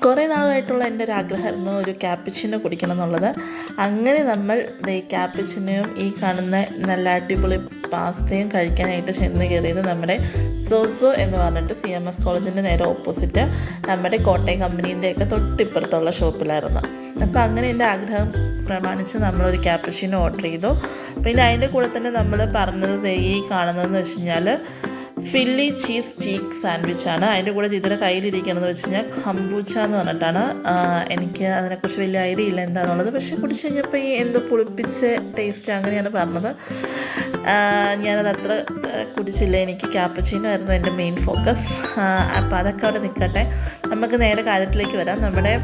കുറേ നാളായിട്ടുള്ള എൻ്റെ ഒരു ആഗ്രഹമായിരുന്നു ഒരു ക്യാപ്പച്ചിനോ കുടിക്കണം എന്നുള്ളത്. അങ്ങനെ നമ്മൾ ഈ ക്യാപ്പച്ചിനോയും ഈ കാണുന്ന നല്ല അടിപൊളി പാസ്തയും കഴിക്കാനായിട്ട് ചെന്ന് കയറിയത് നമ്മുടെ സോസോ എന്ന് പറഞ്ഞിട്ട് CMS കോളേജിൻ്റെ നേരെ ഓപ്പോസിറ്റ് നമ്മുടെ കോട്ടയം കമ്പനീൻ്റെയൊക്കെ തൊട്ടിപ്പുറത്തുള്ള ഷോപ്പിലായിരുന്നു. അപ്പോൾ അങ്ങനെ എൻ്റെ ആഗ്രഹം പ്രമാണിച്ച് നമ്മളൊരു ക്യാപ്പച്ചിനോ ഓർഡർ ചെയ്തു. പിന്നെ അതിൻ്റെ കൂടെ തന്നെ നമ്മൾ പറഞ്ഞത് ഈ കാണുന്നതെന്ന് വെച്ച് കഴിഞ്ഞാൽ ഫില്ലി ചീസ് സ്റ്റീക്ക് സാൻഡ്വിച്ചാണ്. അതിൻ്റെ കൂടെ ഇതിൻ്റെ കയ്യിലിരിക്കണമെന്ന് വെച്ച് കഴിഞ്ഞാൽ കംബൂച്ച എന്ന് പറഞ്ഞിട്ടാണ്. എനിക്ക് അതിനെക്കുറിച്ച് വലിയ ഐഡിയ ഇല്ല എന്താണെന്നുള്ളത്. പക്ഷേ കുടിച്ച് കഴിഞ്ഞപ്പോൾ ഈ എന്തോ പുളിപ്പിച്ച് ടേസ്റ്റ് അങ്ങനെയാണ് പറഞ്ഞത്. ഞാനത് അത്ര കുടിച്ചില്ല. എനിക്ക് ക്യാപ്പച്ചീനോ ആയിരുന്നു എൻ്റെ മെയിൻ ഫോക്കസ്. അപ്പോൾ അതൊക്കെ അവിടെ നിൽക്കട്ടെ. നമുക്ക് നേരെ കാര്യത്തിലേക്ക് വരാം. നമ്മുടെ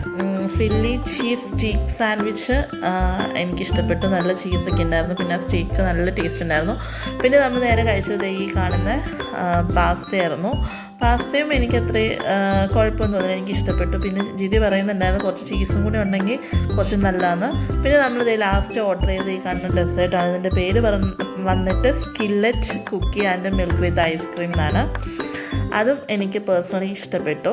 ഫില്ലി ചീസ് സ്റ്റീക്ക് സാൻഡ്വിച്ച് എനിക്കിഷ്ടപ്പെട്ടു. നല്ല ചീസൊക്കെ ഉണ്ടായിരുന്നു. പിന്നെ ആ സ്റ്റീക്ക് നല്ല ടേസ്റ്റ് ഉണ്ടായിരുന്നു. പിന്നെ നമ്മൾ നേരെ കഴിച്ചത് ഈ കാണുന്ന പാസ്തയായിരുന്നു. പാസ്തയും എനിക്കത്ര കുഴപ്പമൊന്നും തോന്നില്ല, എനിക്കിഷ്ടപ്പെട്ടു. പിന്നെ ജിതി പറയുന്നുണ്ടായിരുന്നു കുറച്ച് ചീസും കൂടി ഉണ്ടെങ്കിൽ കുറച്ച് നല്ലതാണ്. പിന്നെ നമ്മളിത് ലാസ്റ്റ് ഓർഡർ ചെയ്ത് ഈ കാണുന്ന ഡെസേർട്ടാണ്. ഇതിൻ്റെ പേര് വന്നിട്ട് skillet cookie and milk with ice cream എന്നാണ്. അതും എനിക്ക് പേഴ്സണലി ഇഷ്ടപ്പെട്ടു.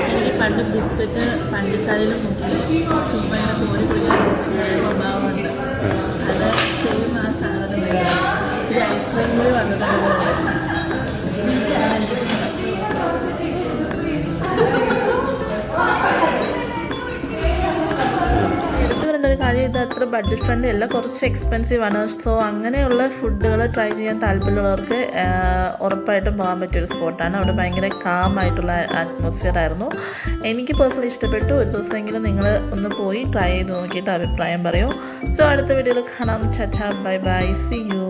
എനിക്ക് പണ്ട് ബിസ്ക്കറ്റ് പഞ്ചസാരയിലും മുക്കി ചുമ്മാ കോരി കുടിക്കാൻ സ്വഭാവമുണ്ട്. അത് സെയിം ആ സാധനം ഇച്ചിരി ഐസ്ക്രീം കൂടി വന്നിട്ടുള്ളത് ഒരു കാര്യം, ഇത് അത്ര ബഡ്ജറ്റ് ഫ്രണ്ട്ലി അല്ല, കുറച്ച് എക്സ്പെൻസീവ് ആണ്. സോ അങ്ങനെയുള്ള ഫുഡുകൾ ട്രൈ ചെയ്യാൻ താല്പര്യമുള്ളവർക്ക് ഉറപ്പായിട്ടും പോകാൻ പറ്റിയൊരു സ്പോട്ടാണ്. അവിടെ ഭയങ്കര കാമായിട്ടുള്ള അറ്റ്മോസ്ഫിയർ ആയിരുന്നു. എനിക്ക് പേഴ്സണലി ഇഷ്ടപ്പെട്ടു. ഒരു ദിവസമെങ്കിലും നിങ്ങൾ ഒന്ന് പോയി ട്രൈ ചെയ്ത് നോക്കിയിട്ട് അഭിപ്രായം പറയൂ. സോ അടുത്ത വീഡിയോയിൽ കാണാം. ചാ ബൈ ബൈ, സീ യു.